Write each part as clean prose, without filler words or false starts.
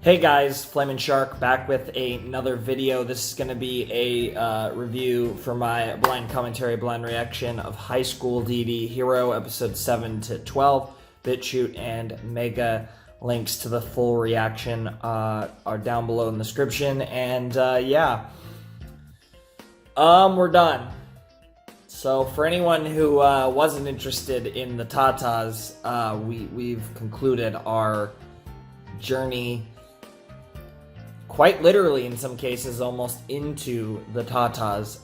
Hey guys, Flamin' Shark back with another video. This is going to be a review for my blind commentary, blind reaction of High School DxD Hero episodes 7 to 12, BitChute and Mega. Links to the full reaction are down below in the description. And yeah, we're done. So for anyone who wasn't interested in the Tatas, we've concluded our journey, quite literally in some cases, almost into the Tatas.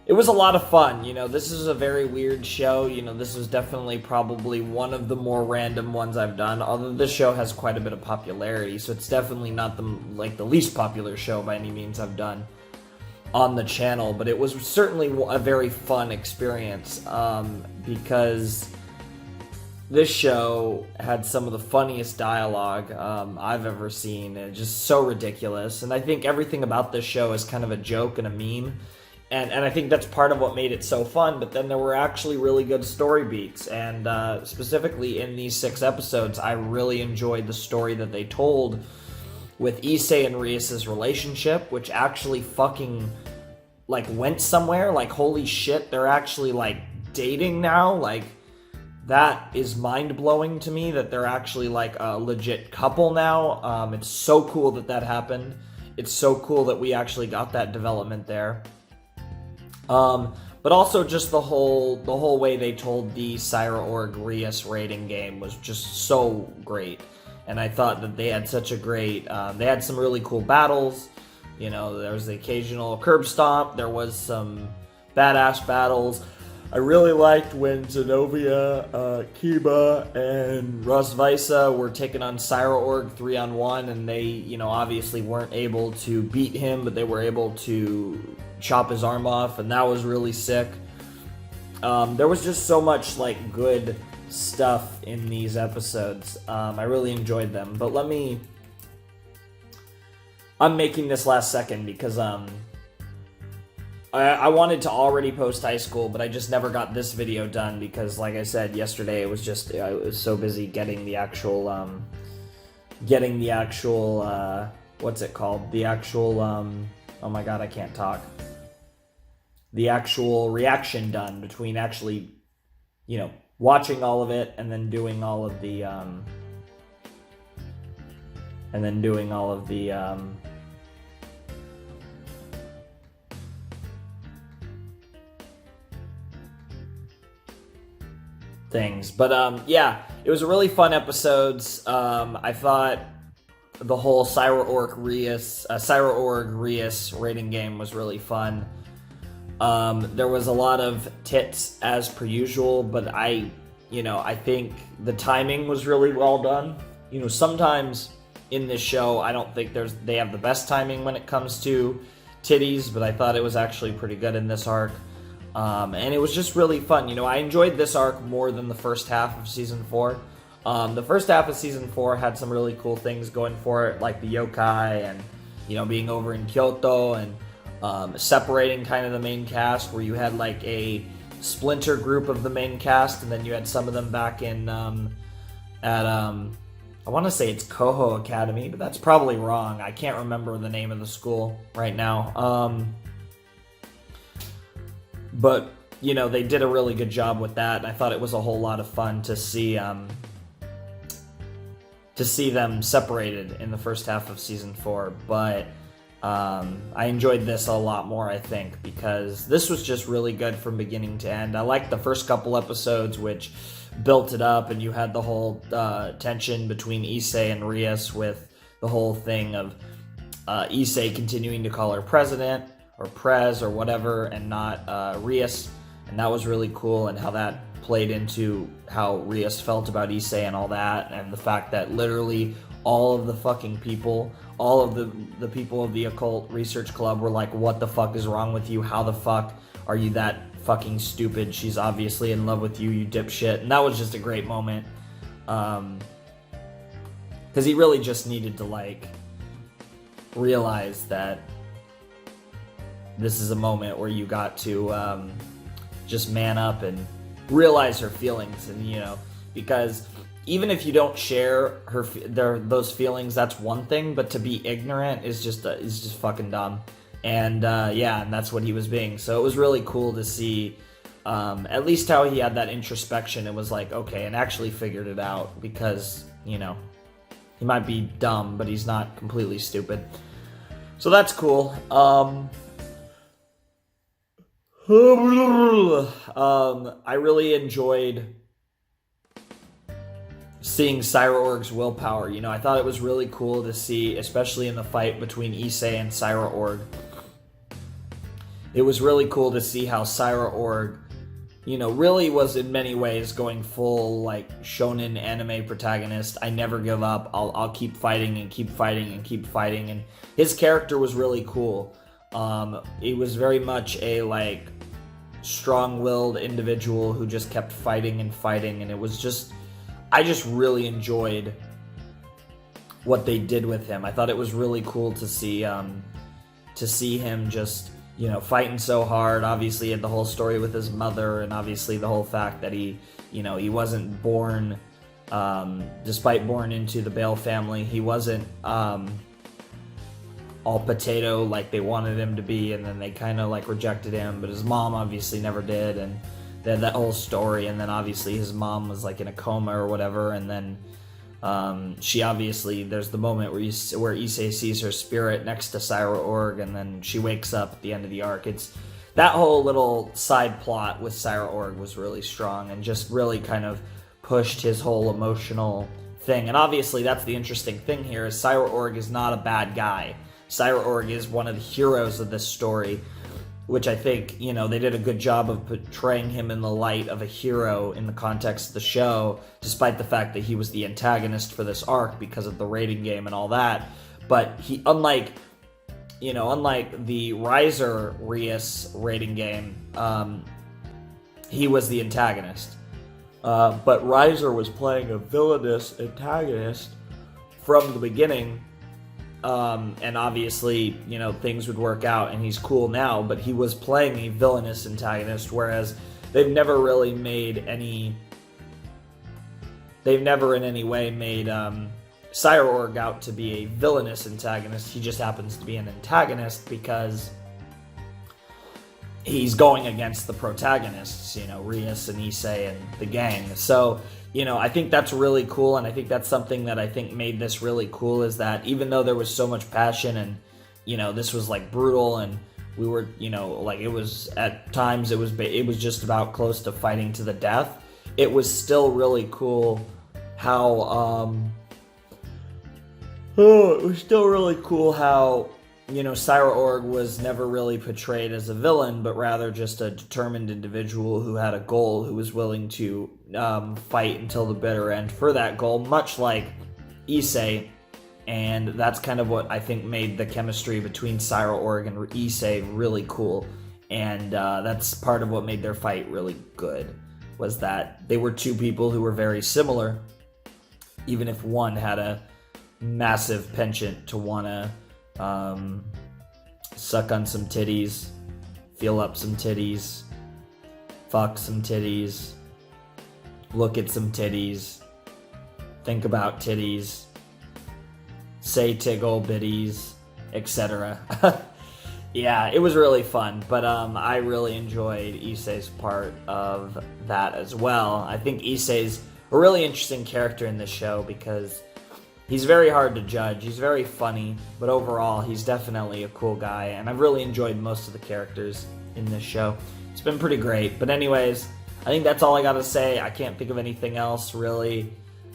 It was a lot of fun. You know, this is a very weird show. You know, this was definitely probably one of the more random ones I've done, although this show has quite a bit of popularity, so it's definitely not the least popular show by any means I've done on the channel, but it was certainly a very fun experience, because this show had some of the funniest dialogue I've ever seen, and just so ridiculous. And I think everything about this show is kind of a joke and a meme, and I think that's part of what made it so fun. But then there were actually really good story beats, and specifically in these 6 episodes, I really enjoyed the story that they told with Issei and Rias's relationship, which actually fucking went somewhere. Like, holy shit, they're actually dating now. Like, that is mind-blowing to me, that they're actually a legit couple now. It's so cool that happened. It's so cool that we actually got that development there. But also just the whole way they told the Syra Org Rias rating game was just so great. And I thought that they had such a great, they had some really cool battles. You know, there was the occasional curb stomp. There was some badass battles. I really liked when Zenobia, Kiba, and Russ Visa were taking on Syra Org 3-on-1, and they, you know, obviously weren't able to beat him, but they were able to chop his arm off, and that was really sick. There was just so much, good stuff in these episodes. I really enjoyed them, but I'm making this last second because, I wanted to already post High School, but I just never got this video done because, like I said yesterday, it was just, I was so busy getting the actual, what's it called? The actual, oh my god, I can't talk. The actual reaction done between actually, you know, watching all of it and then doing all of the, things. But yeah, it was a really fun episodes. I thought the whole Syra Org Rias rating game was really fun. There was a lot of tits as per usual, but I think the timing was really well done. You know, sometimes in this show, I don't think they have the best timing when it comes to titties, but I thought it was actually pretty good in this arc. And it was just really fun. You know, I enjoyed this arc more than the first half of Season 4. The first half of Season 4 had some really cool things going for it, like the yokai and, you know, being over in Kyoto and separating kind of the main cast, where you had a splinter group of the main cast, and then you had some of them back in I want to say it's Koho Academy, but that's probably wrong. I can't remember the name of the school right now. But, you know, they did a really good job with that, and I thought it was a whole lot of fun to see them separated in the first half of Season 4. But I enjoyed this a lot more, I think, because this was just really good from beginning to end. I liked the first couple episodes, which built it up, and you had the whole tension between Issei and Rias, with the whole thing of Issei continuing to call her president, or Prez, or whatever, and not Rias, and that was really cool, and how that played into how Rias felt about Issei and all that, and the fact that literally all of the fucking people, all of the people of the Occult Research Club were like, what the fuck is wrong with you? How the fuck are you that fucking stupid? She's obviously in love with you, you dipshit. And that was just a great moment, because he really just needed to realize that this is a moment where you got to just man up and realize her feelings. And, you know, because even if you don't share those feelings, that's one thing, but to be ignorant is just fucking dumb. And yeah, and that's what he was being. So it was really cool to see at least how he had that introspection. It was like, okay, and actually figured it out, because, you know, he might be dumb, but he's not completely stupid. So that's cool. I really enjoyed seeing Cyra-Org's willpower. You know, I thought it was really cool to see, especially in the fight between Issei and Cyra-Org. It was really cool to see how Cyra-Org, you know, really was in many ways going full, like, shonen anime protagonist. I never give up. I'll keep fighting and keep fighting and keep fighting. And his character was really cool. He was very much a, like, strong-willed individual who just kept fighting and fighting. And it was just, I just really enjoyed what they did with him. I thought it was really cool to see him just, you know, fighting so hard. Obviously, he had the whole story with his mother, and obviously the whole fact that he, you know, he wasn't born, despite born into the Bale family, he wasn't all potato like they wanted him to be, and then they kind of like rejected him, but his mom obviously never did, and they had that whole story. And then obviously his mom was like in a coma or whatever, and then she obviously, there's the moment where Issei sees her spirit next to Cyra-Org, and then she wakes up at the end of the arc. It's that whole little side plot with Cyra-Org was really strong, and just really kind of pushed his whole emotional thing. And obviously that's the interesting thing here, is Cyra-Org is not a bad guy. Cyra-Org is one of the heroes of this story, which I think, you know, they did a good job of portraying him in the light of a hero in the context of the show, despite the fact that he was the antagonist for this arc because of the rating game and all that. But he, unlike the Riser Reus rating game, he was the antagonist. But Riser was playing a villainous antagonist from the beginning. And obviously, you know, things would work out, and he's cool now, but he was playing a villainous antagonist, whereas they've never in any way made Cyra-Org out to be a villainous antagonist. He just happens to be an antagonist because he's going against the protagonists, you know, Reus and Issei and the gang. So, you know, I think that's really cool, and I think that's something that I think made this really cool, is that even though there was so much passion, and, you know, this was like brutal, and we were, you know, like, it was at times it was just about close to fighting to the death, it was still really cool how you know, Cyra-Org was never really portrayed as a villain, but rather just a determined individual who had a goal, who was willing to fight until the bitter end for that goal, much like Issei. And that's kind of what I think made the chemistry between Cyra-Org and Issei really cool. And that's part of what made their fight really good, was that they were two people who were very similar, even if one had a massive penchant to want to suck on some titties, feel up some titties, fuck some titties, look at some titties, think about titties, say tiggle bitties, etc. Yeah, it was really fun, but I really enjoyed Issei's part of that as well. I think Issei's a really interesting character in this show because he's very hard to judge. He's very funny, but overall, he's definitely a cool guy, and I've really enjoyed most of the characters in this show. It's been pretty great. But anyways, I think that's all I gotta say. I can't think of anything else, really.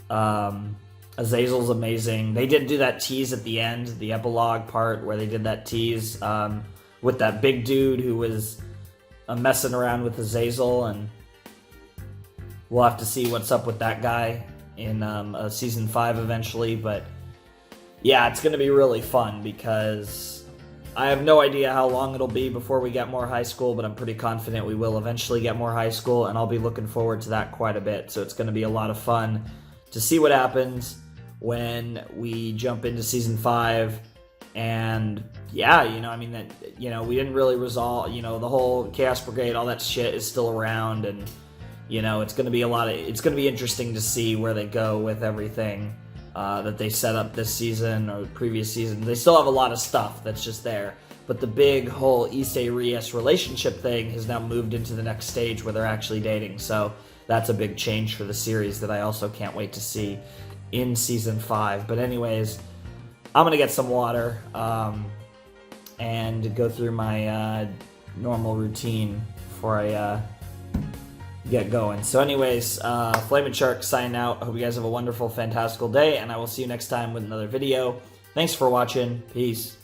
Azazel's amazing. They did do that tease at the end, the epilogue part, where they did that tease with that big dude who was messing around with Azazel, and we'll have to see what's up with that guy in season 5 eventually. But yeah, it's gonna be really fun because I have no idea how long it'll be before we get more high school, but I'm pretty confident we will eventually get more high school, and I'll be looking forward to that quite a bit. So it's gonna be a lot of fun to see what happens when we jump into season 5. And yeah, you know, I mean, that, you know, we didn't really resolve, you know, the whole Chaos Brigade, all that shit is still around, and You know, it's going to be it's going to be interesting to see where they go with everything that they set up this season or the previous season. They still have a lot of stuff that's just there, but the big whole Issei Ries relationship thing has now moved into the next stage where they're actually dating. So that's a big change for the series that I also can't wait to see in season 5. But anyways, I'm going to get some water and go through my normal routine before I get going. So anyways, Flamin' Shark signing out. I hope you guys have a wonderful, fantastical day, and I will see you next time with another video. Thanks for watching. Peace.